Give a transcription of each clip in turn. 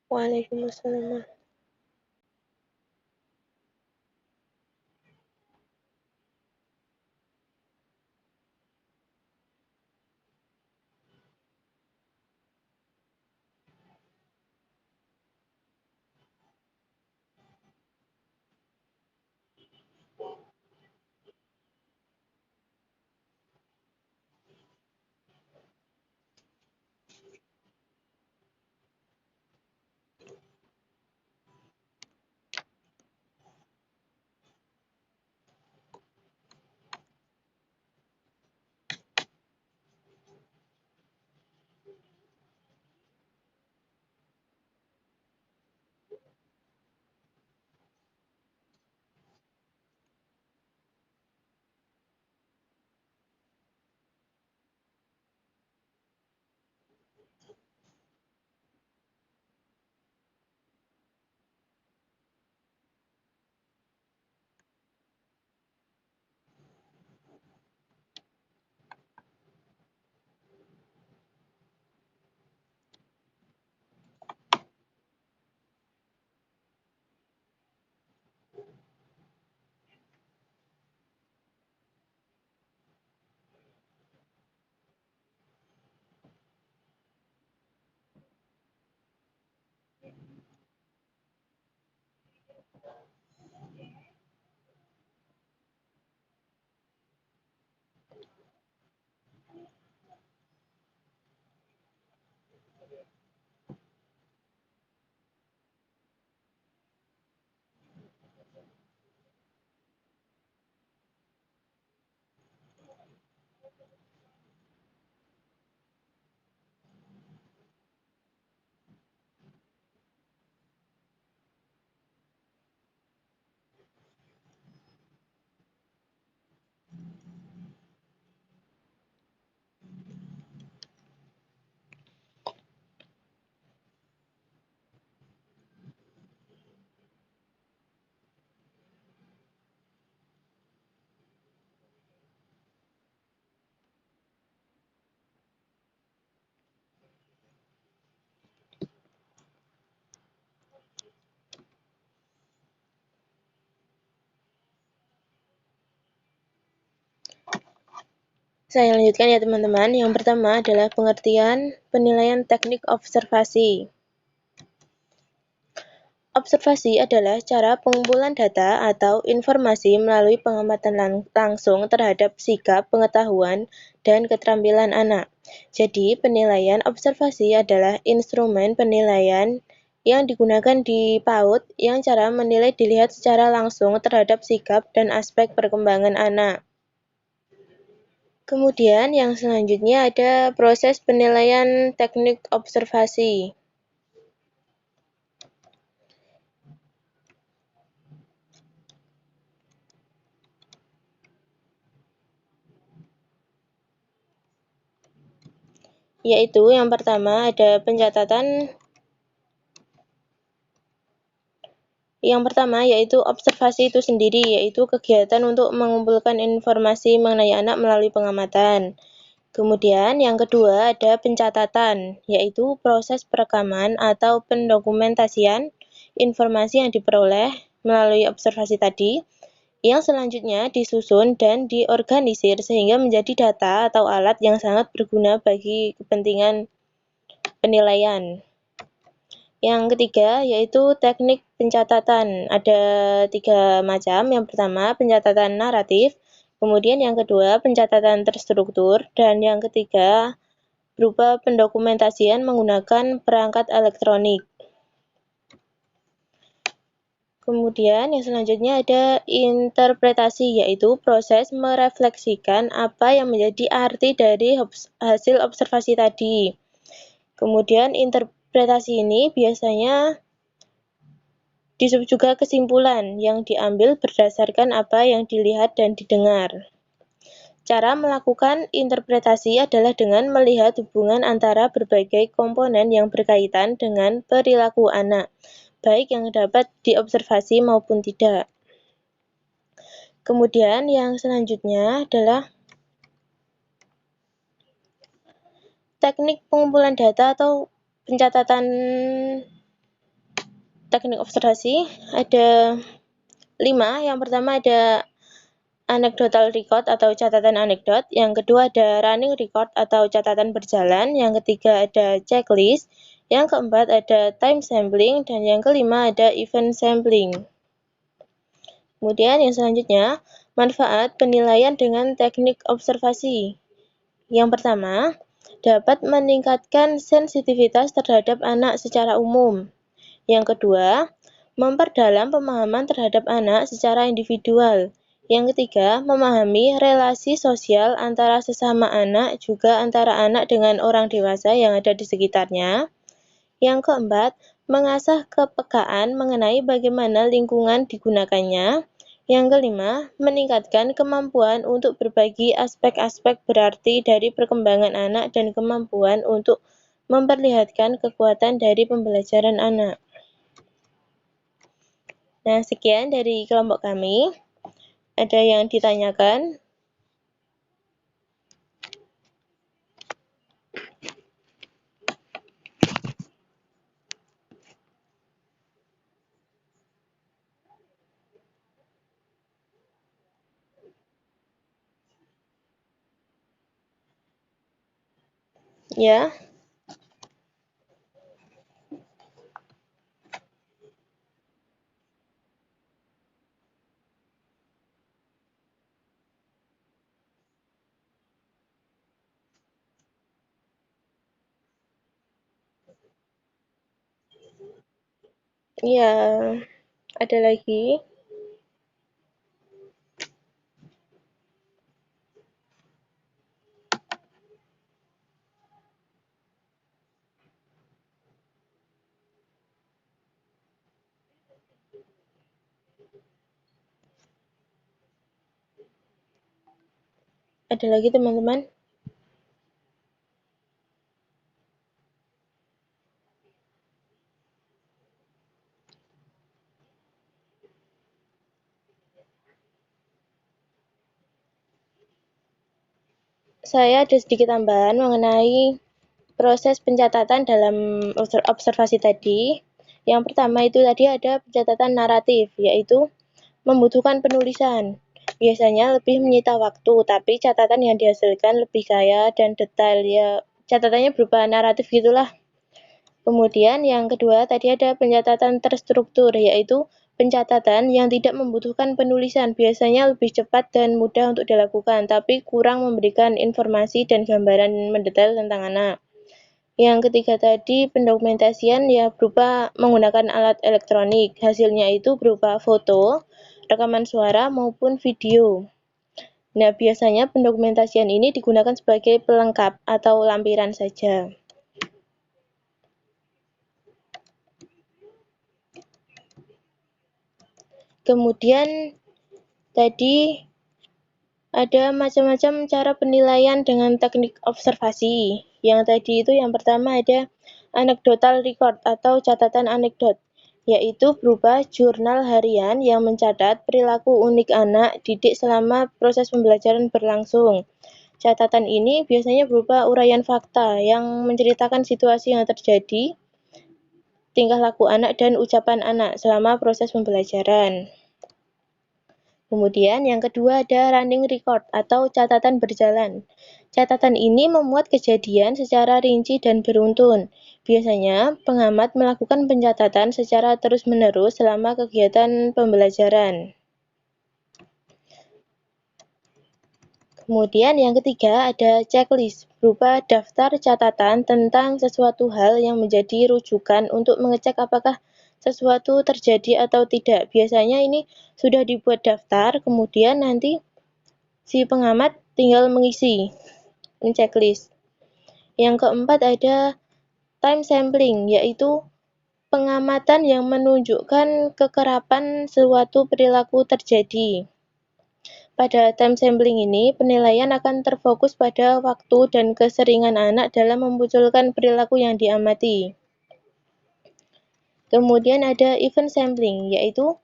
Waalaikumsalam. Saya lanjutkan ya teman-teman. Yang pertama adalah pengertian penilaian teknik observasi. Observasi adalah cara pengumpulan data atau informasi melalui pengamatan langsung terhadap sikap, pengetahuan, dan keterampilan anak. Jadi, penilaian observasi adalah instrumen penilaian yang digunakan di PAUD yang cara menilai dilihat secara langsung terhadap sikap dan aspek perkembangan anak. Kemudian yang selanjutnya ada proses penilaian teknik observasi. Yaitu yang pertama ada pencatatan. Yang pertama yaitu observasi itu sendiri, yaitu kegiatan untuk mengumpulkan informasi mengenai anak melalui pengamatan. Kemudian yang kedua ada pencatatan, yaitu proses perekaman atau pendokumentasian informasi yang diperoleh melalui observasi tadi, yang selanjutnya disusun dan diorganisir sehingga menjadi data atau alat yang sangat berguna bagi kepentingan penilaian. Yang ketiga yaitu teknik pencatatan. Ada 3 macam. Yang pertama pencatatan naratif, kemudian yang kedua pencatatan terstruktur, dan yang ketiga berupa pendokumentasian menggunakan perangkat elektronik. Kemudian yang selanjutnya ada interpretasi, yaitu proses merefleksikan apa yang menjadi arti dari hasil observasi tadi. Kemudian interpretasi ini biasanya disebut juga kesimpulan yang diambil berdasarkan apa yang dilihat dan didengar. Cara melakukan interpretasi adalah dengan melihat hubungan antara berbagai komponen yang berkaitan dengan perilaku anak, baik yang dapat diobservasi maupun tidak. Kemudian yang selanjutnya adalah teknik pengumpulan data atau pencatatan teknik observasi ada 5. Yang pertama ada anecdotal record atau catatan anekdot, yang kedua ada running record atau catatan berjalan, yang ketiga ada checklist, yang keempat ada time sampling, dan yang kelima ada event sampling. Kemudian yang selanjutnya, manfaat penilaian dengan teknik observasi. Yang pertama, dapat meningkatkan sensitivitas terhadap anak secara umum. Yang kedua, memperdalam pemahaman terhadap anak secara individual. Yang ketiga, memahami relasi sosial antara sesama anak, juga antara anak dengan orang dewasa yang ada di sekitarnya. Yang keempat, mengasah kepekaan mengenai bagaimana lingkungan digunakannya. Yang kelima, meningkatkan kemampuan untuk berbagi aspek-aspek berarti dari perkembangan anak dan kemampuan untuk memperlihatkan kekuatan dari pembelajaran anak. Nah, sekian dari kelompok kami. Ada yang ditanyakan? Ya. Ya, ada lagi. Ada lagi teman-teman? Saya ada sedikit tambahan mengenai proses pencatatan dalam observasi tadi. Yang pertama itu tadi ada pencatatan naratif, yaitu membutuhkan penulisan. Biasanya lebih menyita waktu, tapi catatan yang dihasilkan lebih kaya dan detail. Ya, catatannya berupa naratif gitulah. Kemudian yang kedua tadi ada pencatatan terstruktur, yaitu pencatatan yang tidak membutuhkan penulisan, biasanya lebih cepat dan mudah untuk dilakukan, tapi kurang memberikan informasi dan gambaran mendetail tentang anak. Yang ketiga tadi pendokumentasian ya berupa menggunakan alat elektronik, hasilnya itu berupa foto, rekaman suara maupun video. Nah, biasanya pendokumentasian ini digunakan sebagai pelengkap atau lampiran saja. Kemudian tadi ada macam-macam cara penilaian dengan teknik observasi. Yang tadi itu yang pertama ada anecdotal record atau catatan anekdot, yaitu berupa jurnal harian yang mencatat perilaku unik anak didik selama proses pembelajaran berlangsung. Catatan ini biasanya berupa uraian fakta yang menceritakan situasi yang terjadi, tingkah laku anak, dan ucapan anak selama proses pembelajaran. Kemudian yang kedua ada running record atau catatan berjalan. Catatan ini memuat kejadian secara rinci dan beruntun. Biasanya pengamat melakukan pencatatan secara terus-menerus selama kegiatan pembelajaran. Kemudian yang ketiga ada checklist, berupa daftar catatan tentang sesuatu hal yang menjadi rujukan untuk mengecek apakah sesuatu terjadi atau tidak. Biasanya ini sudah dibuat daftar, kemudian nanti si pengamat tinggal mengisi checklist. Yang keempat ada time sampling, yaitu pengamatan yang menunjukkan kekerapan suatu perilaku terjadi. Pada time sampling ini, penilaian akan terfokus pada waktu dan keseringan anak dalam memunculkan perilaku yang diamati. Kemudian ada event sampling, yaitu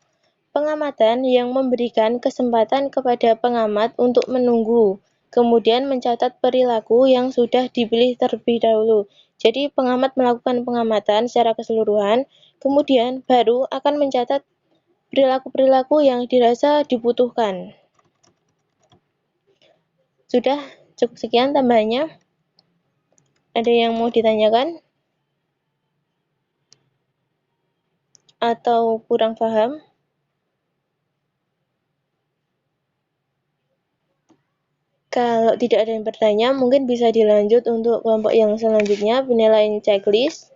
pengamatan yang memberikan kesempatan kepada pengamat untuk menunggu, kemudian mencatat perilaku yang sudah dipilih terlebih dahulu. Jadi pengamat melakukan pengamatan secara keseluruhan, Kemudian baru akan mencatat perilaku-perilaku yang dirasa dibutuhkan. Sudah cukup sekian tambahannya. Ada yang mau ditanyakan? Atau kurang paham? Kalau tidak ada yang bertanya, mungkin bisa dilanjut untuk kelompok yang selanjutnya, penilaian checklist.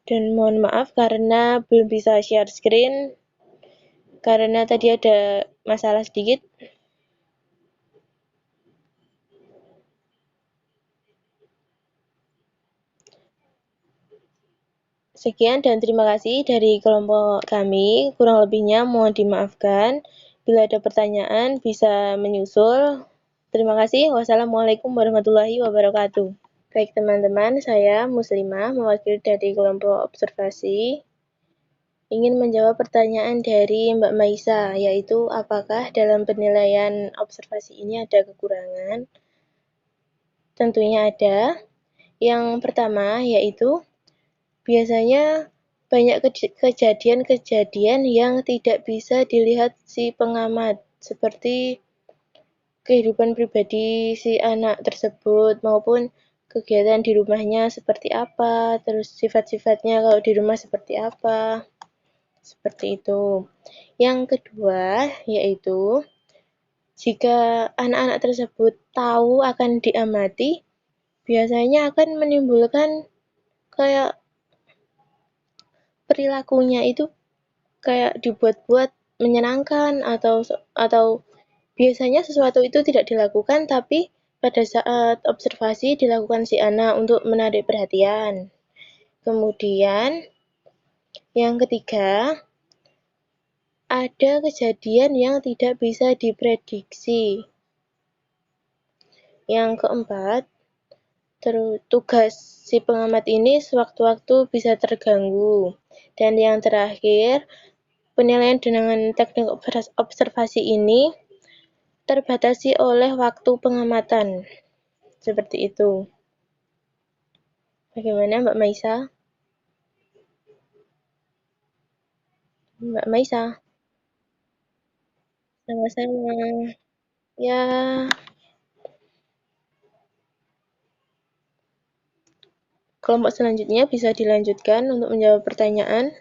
Dan mohon maaf karena belum bisa share screen, karena tadi ada masalah sedikit. Sekian dan terima kasih dari kelompok kami. Kurang lebihnya mohon dimaafkan. Bila ada pertanyaan bisa menyusul. Terima kasih. Wassalamualaikum warahmatullahi wabarakatuh. Baik teman-teman, saya Muslimah mewakili dari kelompok observasi. Ingin menjawab pertanyaan dari Mbak Maisa, yaitu apakah dalam penilaian observasi ini ada kekurangan? Tentunya ada. Yang pertama yaitu biasanya banyak kejadian-kejadian yang tidak bisa dilihat si pengamat, seperti kehidupan pribadi si anak tersebut maupun kegiatan di rumahnya seperti apa, terus sifat-sifatnya kalau di rumah seperti apa, seperti itu. Yang kedua yaitu jika anak-anak tersebut tahu akan diamati, biasanya akan menimbulkan kayak perilakunya itu kayak dibuat-buat menyenangkan, atau biasanya sesuatu itu tidak dilakukan tapi pada saat observasi dilakukan si anak untuk menarik perhatian. Kemudian yang ketiga, ada kejadian yang tidak bisa diprediksi. Yang keempat, tugas si pengamat ini sewaktu-waktu bisa terganggu. Dan yang terakhir, penilaian dengan teknik observasi ini terbatasi oleh waktu pengamatan. Seperti itu. Bagaimana Mbak Maisa? Mbak Maisa? Sama-sama. Ya, kelompok selanjutnya bisa dilanjutkan untuk menjawab pertanyaan.